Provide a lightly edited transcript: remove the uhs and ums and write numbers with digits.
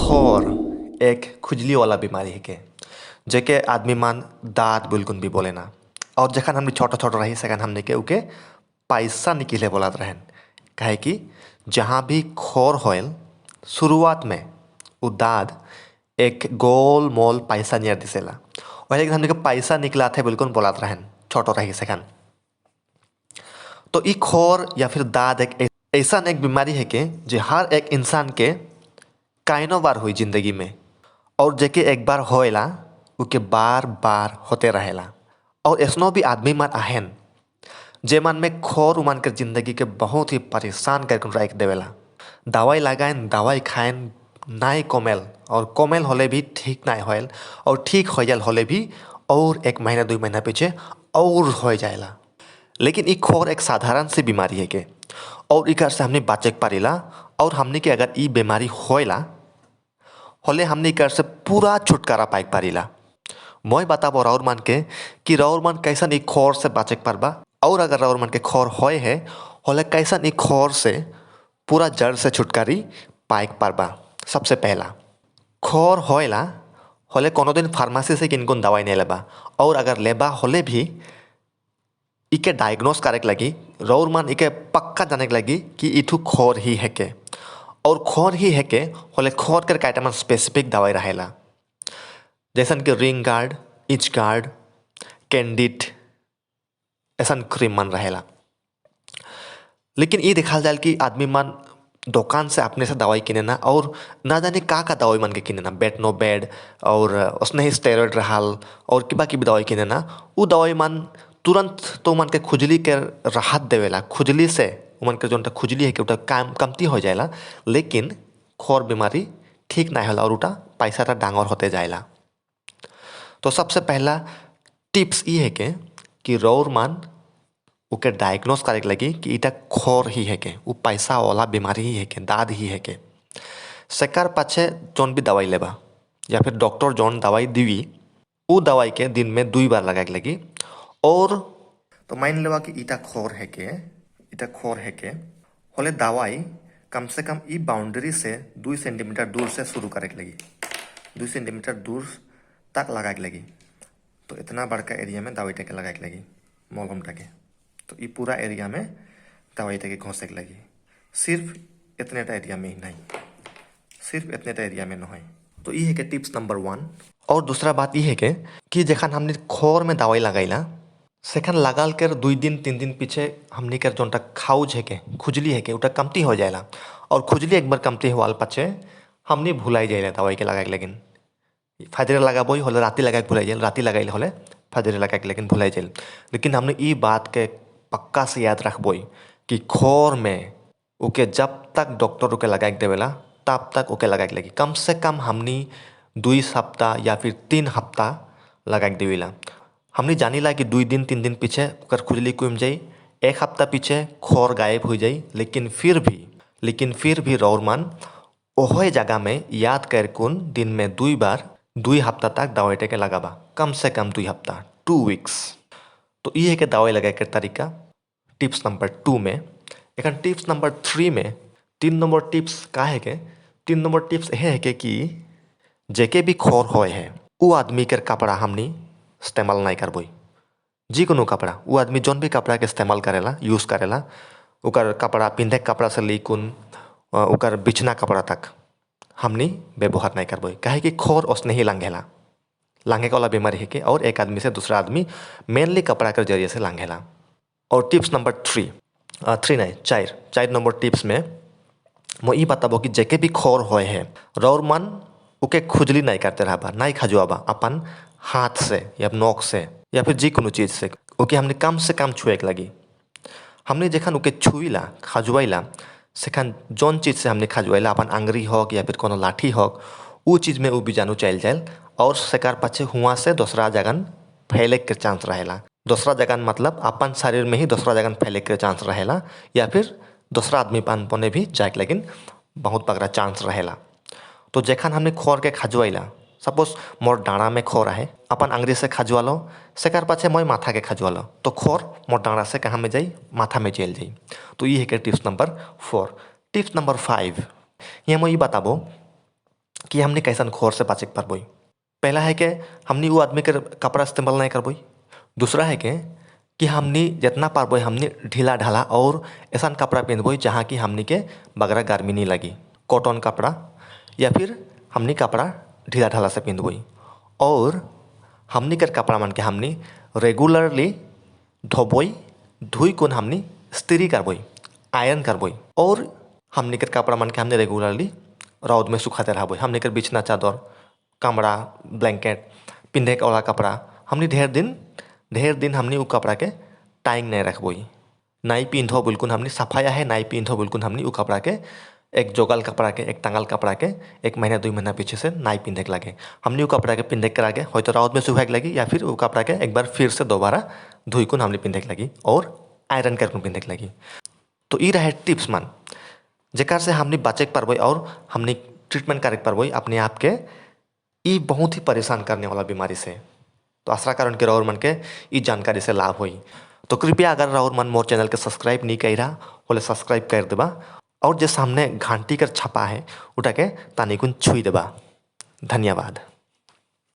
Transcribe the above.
खोर एक खुजली वाला बीमारी है के जेके आदमी मान दाँत बिल्कुल भी बोले ना। और जखन हमने छोटा छोटा रही सकन हमने के उके पैसा निकले बोलत रहन। कहे कि जहाँ भी खोर होयल शुरुआत में उ दाँत एक गोल मोल पैसा नियर दिसेला। वही लेकिन हमने के पैसा निकला थे बिल्कुल बोलत रहन छोटो रही सकन। तो ई खोर या फिर दाँत एक ऐसा एक बीमारी है कि जो हर एक इंसान के काइनो बार हुई जिंदगी में और जेके एक बार होएला उके बार बार होते रहेला। और ऐसनो भी आदमी मन आहेन जे मन में खोर उमन के जिंदगी के बहुत ही परेशान करके रख देवेला। दवाई लगाएन दवाई खाएन नाई कोमेल और कोमेल होले भी ठीक नाई होयल और ठीक हो जाल होले भी और 1 महीना 2 महीना पीछे और हो जाएला। लेकिन ई खोर एक साधारण सी बीमारी है के और इकर से हमने बचे पारिला। और हमने के अगर ई बीमारी होएला होले हमने इकर से पूरा छुटकारा पाई पारिला। मैं बताबो राउर मन के कि राउर मन कैसन ई खोर से बचे पारबा और अगर राउर मन के खोर होए है होले कैसन ई खोर से पूरा जड़ से छुटकारी पाई पारबा। सबसे पहला खोर होएला होले कोनो दिन फार्मेसी से किनको दवाई नहीं लेबा और अगर लेबा होले भी इके डायग्नोस करे लगी राउर मन इके पक्का जाने लगी कि इठू खोर ही है के और खोर ही है के होले खोर कर काइटमन स्पेसिफिक दवाई रहेला। जैसन कि ring guard etch guard candid ऐसा क्रीम मन रहेला। लेकिन ये देखा जाए कि आदमी मन दुकान से अपने से दवाई किने ना और ना जाने का दवाई मन के किने ना बेटनो बेड और उसने ही स्टेरॉइड रहल और किबा की भी दवाई किने ना वो दवाई मन तुरंत तो मन के खुजली के राहत देवेला। खुजली से मन के जो खुजली है कि उटा काम कमती हो जाएला लेकिन खोर बीमारी ठीक ना होला और उटा पैसा डांगर होते जाएला। तो सबसे पहला टिप्स ये है के कि रौर मन उके डायग्नोस करे लगी कि इटा खोर ही है के वो पैसा वाला बीमारी ही है के दाद ही है के सेकर पाछे जोन भी दवाई लेबा या फिर डॉक्टर जोन दवाई दीवी वो दवाई के दिन में 2 बार लगा लगी। और तो मान लेवा कि इटा खोर है के होले दवाई कम से कम ई बाउंड्री से 2 सेंटीमीटर दूर से शुरू करे लगी 2 सेंटीमीटर दूर तक लगा लगी। तो इतना बड़का एरिया में दवाई टेके लगा लगी मलहम टके तो ये पूरा एरिया में दवाई टेके घोंसे लगी। सिर्फ इतने एरिया में ही नहीं सिर्फ इतने एरिया में नहीं। तो ये है कि टिप्स नंबर 1। और दूसरा बात ये है कि जखन हमने खोर में दवाई लगाईला सेखन लगाल कर 2 दिन 3 दिन पीछे हमने कर जो खाउज है के खुजली है के उटा कमती हो जाएला। और खुजली एक बार कमती हुआ पाछे हमने भुलाई जाएला दवाई के लगा लेकिन फजरे लगाबो होले राती लगा भुलाई जाए राती लगाइल होले फजरे लगा लेकिन भुलाई जाए। लेकिन हमने ई बात के पक्का से याद रखबो कि खोर में उके जब तक डॉक्टर उके लगा देवेला तब तक उके लगा लगी कम से कम हमने 2 सप्ताह या फिर 3 हफ्ता लगा देवेला। हमने जानीला कि 2 दिन 3 दिन पीछे उकर खुजली कम जाई 1 हफ्ता पीछे खोर गायब हो जाई। लेकिन फिर भी रौर मन ओहे जगह में याद कर कुन दिन में 2 बार 2 हफ्ता तक दवाई टेके लगाबा कम से कम 2 हफ्ता 2 वीक्स। तो ये है कि दवाई लगा के तरीका टिप्स नंबर 2 में। एक टिप्स नंबर 3 में 3 नंबर टिप्स का है के 3 नंबर टिप्स यह है कि जेके भी खोर होए है वो आदमी के कपड़ा हमनी इस्तेमाल नहीं करबो। जी कोनो कपड़ा वो आदमी जोन भी कपड़ा के इस्तेमाल करेला यूज़ करेला उकर कपड़ा पिंधे कपड़ा से लेकुन उकर बिछना कपड़ा तक हमनी व्यवहार नहीं करबो। काहे कि खोर उसने ही लांघेला लांघे वाला बीमारी है के और एक आदमी से दूसरा आदमी मेनली कपड़ा के जरिए से लांघेला। और टिप्स नंबर 4 नंबर टिप्स में मैं ये बताबो कि जेके भी खोर होए है रौर मन उके खुजली नहीं करते रहबा नहीं खजुआबा अपन हाथ से या नोक से या फिर जी कोनो चीज़ से ओके हमने कम से कम छुए के लगी। हमने जखन उके छुईला खजुआईला सेखन जोन चीज़ से हमने खजुआईला अपन आंगरी होक या फिर कोनो लाठी होक वो चीज़ में वो बीजाणु चल जाए और सेकार पाछे हुआ से दूसरा जगह फैले के चांस रहेला। दूसरा जगह मतलब अपन शरीर में ही दूसरा जगह फैले के चांस रहेला या फिर दूसरा आदमी पान पने भी जाए लेकिन बहुत बड़ा चांस रहेला। तो जखन हमने खोर के खजुआईला सपोज मोर डाँड़ा में खोर है अपन आंगरी से खजुआ लो सेकार पाछे मैं माथा के खजुआ लो तो खोर मोर डाँड़ा से कहाँ में जाई माथा में जेल जाई। तो ये है कि टिप्स नंबर 4। टिप्स नंबर 5 ये मैं ये बताबो कि हमने कैसन खोर से बचे पारबोई। पहला है कि हमने वो आदमी के कपड़ा इस्तेमाल नहीं करबोई। दूसरा है कि हमने जितना पारबोई हमने ढीला ढाला और ऐसा कपड़ा पहनबोई जहाँ कि हमने के बगरा गर्मी नहीं लगी, कॉटन कपड़ा या फिर हमने कपड़ा ढीला ढाला से पहनबोई। और हमने कर कपड़ा मन के हमने रेगुलरली धोबोई, धुई कोन हमने स्त्री करबोई, आयरन करबोई। और हमने कर कपड़ा मन के हमने रेगुलरली रौद में सुखाते रहबोई। हमने कर बिछना चादर, कमरा, ब्लैंकेट, पिंधे वाला कपड़ा हमने ढेर दिन हमने वो कपड़ा के टाइंग नहीं रखबोई। नाई पिंधो बिल्कुल हमने सफाया है, नाई पिंधो बिल्कुल हमने वो कपड़ा के एक जोगल कपड़ा के, एक टंगल कपड़ा के 1 महीना 2 महीना पीछे से नाई पिंधे के लगे। हमने वो कपड़ा के पिंधे के लगे हो तो रौद में सुखाए के लगी या फिर वो कपड़ा के एक बार फिर से दोबारा धुई को हमने पिंधे के लगी और आयरन करके पिंधे के लगी। तो ये रहे टिप्स मन जेकर से हमने बचे के पारबोई और हमने ट्रीटमेंट करे के पारबोई अपने आप के ये बहुत ही परेशान करने वाला बीमारी से। तो आशा करूँ कि राउर मन के ये जानकारी से लाभ हुई। तो कृपया अगर राउर मन मोर चैनल के सब्सक्राइब नहीं करा बोले सब्सक्राइब कर देबा और जो सामने घंटी कर छपा है उठा के तानिकुन छुई देबा। धन्यवाद।